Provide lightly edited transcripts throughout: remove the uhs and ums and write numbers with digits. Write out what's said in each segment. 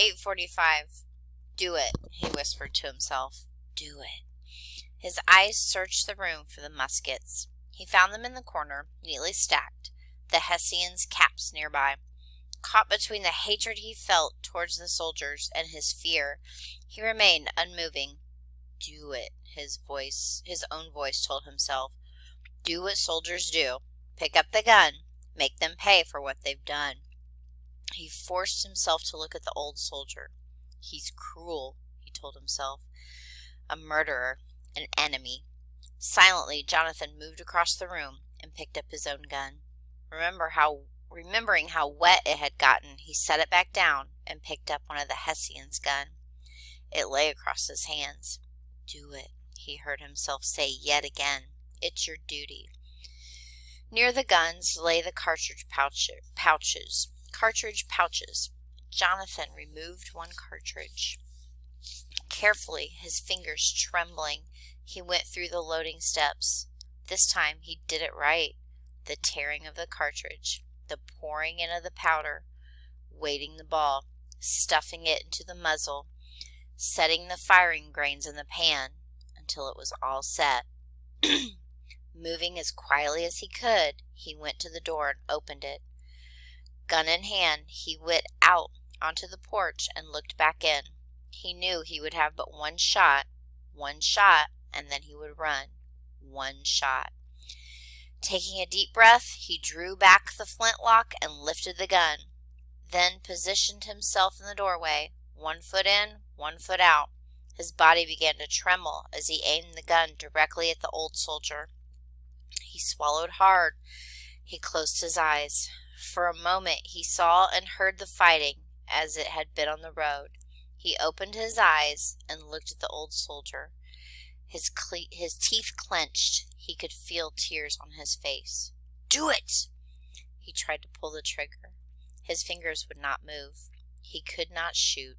8:45. Do it, he whispered to himself. Do it. His eyes searched the room for the muskets. He found them in the corner, neatly stacked, the Hessians' caps nearby. Caught between the hatred he felt towards the soldiers and his fear, he remained unmoving. Do it, his own voice told himself. Do what soldiers do. Pick up the gun. Make them pay for what they've done. He forced himself to look at the old soldier. He's cruel, he told himself. A murderer, an enemy. Silently, Jonathan moved across the room and picked up his own gun. Remembering how wet it had gotten, he set it back down and picked up one of the Hessians' gun. It lay across his hands. Do it, he heard himself say yet again. It's your duty. Near the guns lay the cartridge pouches. Jonathan removed one cartridge. Carefully, his fingers trembling, he went through the loading steps. This time he did it right. The tearing of the cartridge, the pouring in of the powder, weighting the ball, stuffing it into the muzzle, setting the firing grains in the pan until it was all set. Moving as quietly as he could, he went to the door and opened it. Gun in hand, he went out onto the porch and looked back in. He knew he would have but one shot, and then he would run. One shot. Taking a deep breath, he drew back the flintlock and lifted the gun, then positioned himself in the doorway, 1 foot in, 1 foot out. His body began to tremble as he aimed the gun directly at the old soldier. He swallowed hard. He closed his eyes. For a moment he saw and heard the fighting as it had been on the road. He opened his eyes and looked at the old soldier. His teeth clenched. He could feel tears on his face. Do it! He tried to pull the trigger. His fingers would not move. He could not shoot.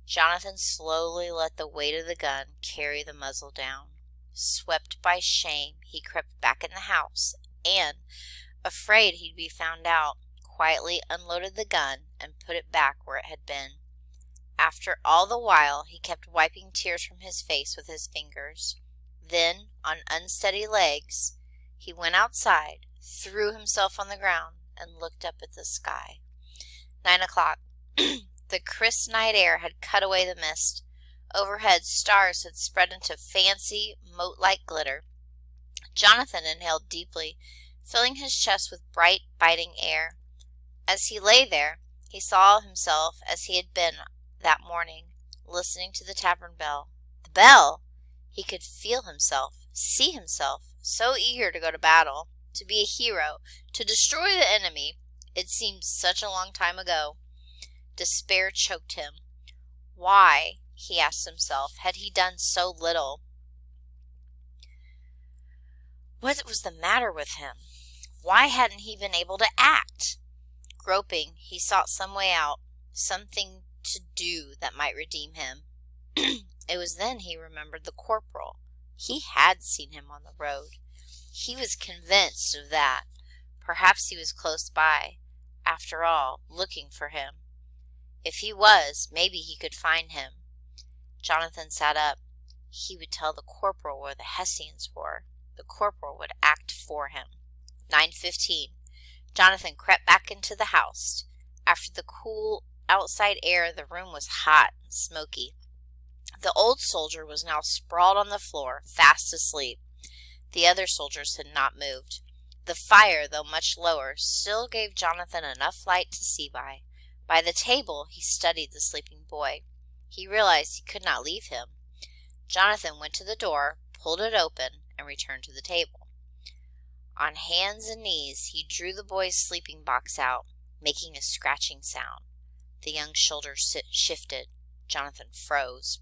Jonathan slowly let the weight of the gun carry the muzzle down. Swept by shame, he crept back in the house and, afraid he'd be found out, quietly unloaded the gun and put it back where it had been. After all the while, he kept wiping tears from his face with his fingers. Then, on unsteady legs, he went outside, threw himself on the ground, and looked up at the sky. 9 o'clock. The crisp night air had cut away the mist. Overhead, stars had spread into fancy, mote-like glitter. Jonathan inhaled deeply, filling his chest with bright, biting air. As he lay there, he saw himself as he had been that morning, listening to the tavern bell. The bell! He could feel himself, see himself, so eager to go to battle, to be a hero, to destroy the enemy. It seemed such a long time ago. Despair choked him. Why, he asked himself, had he done so little? What was the matter with him? Why hadn't he been able to act? Groping, he sought some way out, something to do that might redeem him. It was then he remembered the corporal. He had seen him on the road. He was convinced of that. Perhaps he was close by, after all, looking for him. If he was, maybe he could find him. Jonathan sat up. He would tell the corporal where the Hessians were. The corporal would act for him. 9:15. Jonathan crept back into the house. After the cool outside air, the room was hot and smoky. The old soldier was now sprawled on the floor, fast asleep. The other soldiers had not moved. The fire, though much lower, still gave Jonathan enough light to see by. By the table, he studied the sleeping boy. He realized he could not leave him. Jonathan went to the door, pulled it open, and returned to the table. On hands and knees, he drew the boy's sleeping box out, making a scratching sound. The young shoulder shifted. Jonathan froze.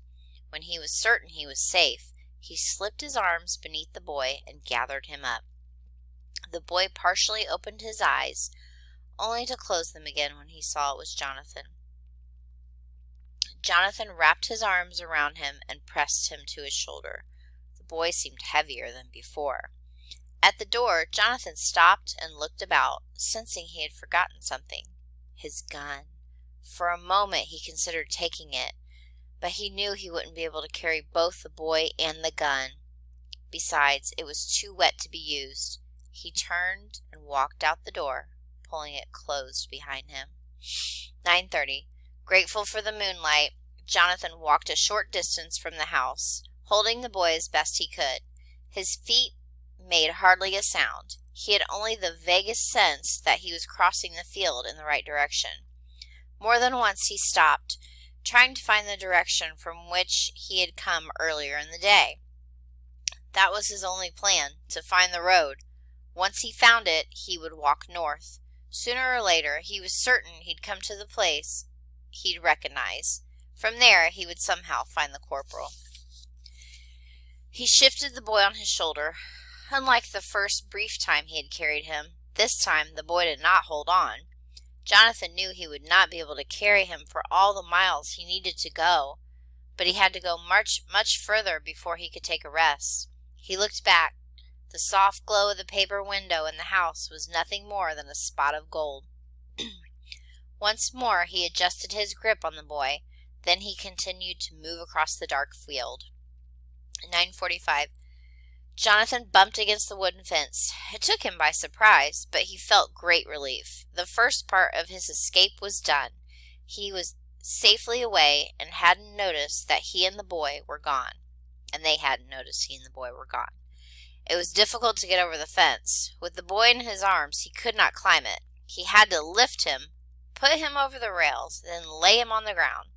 When he was certain he was safe, he slipped his arms beneath the boy and gathered him up. The boy partially opened his eyes, only to close them again when he saw it was Jonathan. Jonathan wrapped his arms around him and pressed him to his shoulder. The boy seemed heavier than before. At the door, Jonathan stopped and looked about, sensing he had forgotten something. His gun. For a moment he considered taking it, but he knew he wouldn't be able to carry both the boy and the gun. Besides, it was too wet to be used. He turned and walked out the door, pulling it closed behind him. 9:30. Grateful for the moonlight, Jonathan walked a short distance from the house, holding the boy as best he could. His feet made hardly a sound. He had only the vaguest sense that he was crossing the field in the right direction. More than once he stopped, trying to find the direction from which he had come earlier in the day. That was his only plan, to find the road. Once he found it, he would walk north. Sooner or later, he was certain he'd come to the place he'd recognize. From there, he would somehow find the corporal. He shifted the boy on his shoulder. Unlike the first brief time he had carried him, this time the boy did not hold on. Jonathan knew he would not be able to carry him for all the miles he needed to go, but he had to go much further before he could take a rest. He looked back. The soft glow of the paper window in the house was nothing more than a spot of gold. Once more he adjusted his grip on the boy. Then he continued to move across the dark field. 9:45. Jonathan bumped against the wooden fence. It took him by surprise, but he felt great relief. The first part of his escape was done. He was safely away and hadn't noticed that he and the boy were gone. And they hadn't noticed he and the boy were gone. It was difficult to get over the fence. With the boy in his arms, he could not climb it. He had to lift him, put him over the rails, then lay him on the ground.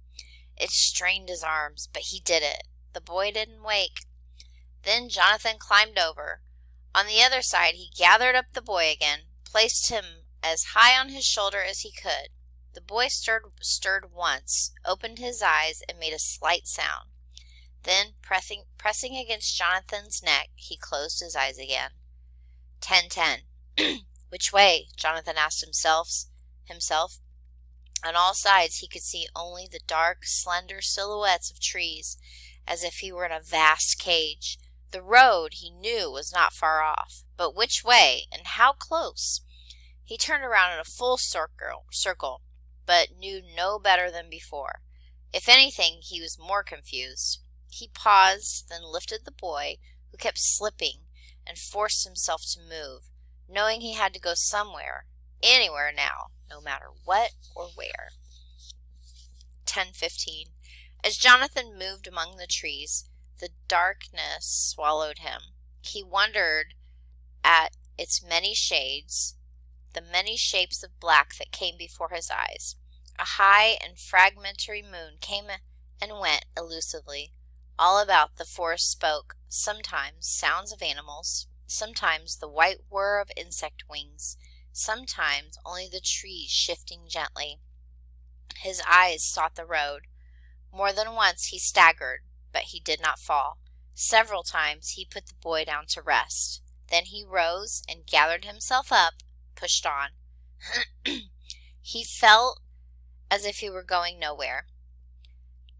It strained his arms, but he did it. The boy didn't wake. Then Jonathan climbed over. On the other side, he gathered up the boy again, placed him as high on his shoulder as he could. The boy stirred once, opened his eyes, and made a slight sound. Then, pressing against Jonathan's neck, he closed his eyes again. 10:10. Which way? Jonathan asked himself. On all sides he could see only the dark, slender silhouettes of trees, as if he were in a vast cage. The road, he knew, was not far off, but which way, and how close? He turned around in a full circle, but knew no better than before. If anything, he was more confused. He paused, then lifted the boy, who kept slipping, and forced himself to move, knowing he had to go somewhere, anywhere now, no matter what or where. 10:15. As Jonathan moved among the trees, the darkness swallowed him. He wondered at its many shades, the many shapes of black that came before his eyes. A high and fragmentary moon came and went elusively. All about the forest spoke, sometimes sounds of animals, sometimes the white whir of insect wings, sometimes only the trees shifting gently. His eyes sought the road. More than once he staggered, but he did not fall. Several times he put the boy down to rest. Then he rose and gathered himself up, pushed on. He felt as if he were going nowhere.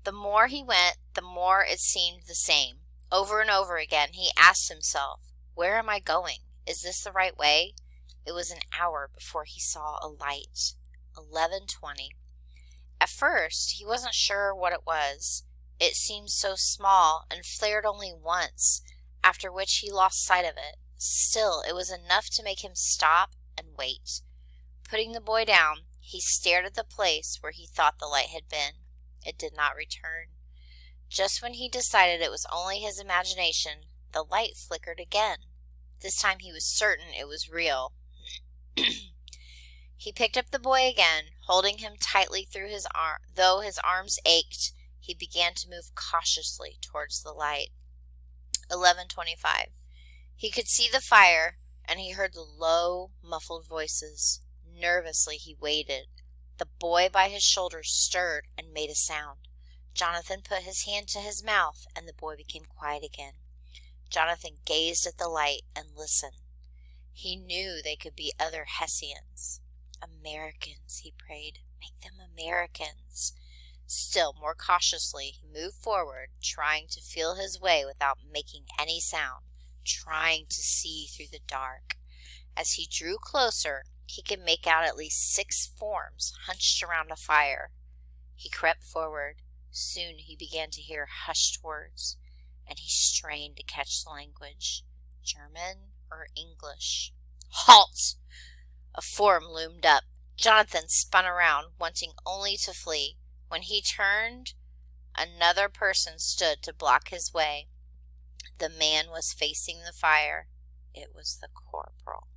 The more he went, the more it seemed the same. Over and over again he asked himself, "Where am I going? Is this the right way?" It was an hour before he saw a light. 11:20. At first he wasn't sure what it was. It seemed so small and flared only once, after which he lost sight of it. Still, it was enough to make him stop and wait. Putting the boy down, he stared at the place where he thought the light had been. It did not return. Just when he decided it was only his imagination, the light flickered again. This time he was certain it was real. He picked up the boy again, holding him tightly through his arm. Though his arms ached, he began to move cautiously towards the light. 11:25. He could see the fire, and he heard the low, muffled voices. Nervously he waited. The boy by his shoulder stirred and made a sound. Jonathan put his hand to his mouth, and the boy became quiet again. Jonathan gazed at the light and listened. He knew they could be other Hessians. Americans, he prayed. Make them Americans. Still more cautiously, he moved forward, trying to feel his way without making any sound, trying to see through the dark. As he drew closer, He could make out at least 6 forms hunched around a fire. He crept forward. Soon he began to hear hushed words, and he strained to catch the language. German or English? Halt! A form loomed up. Jonathan spun around, wanting only to flee. When he turned, another person stood to block his way. The man was facing the fire. It was the corporal.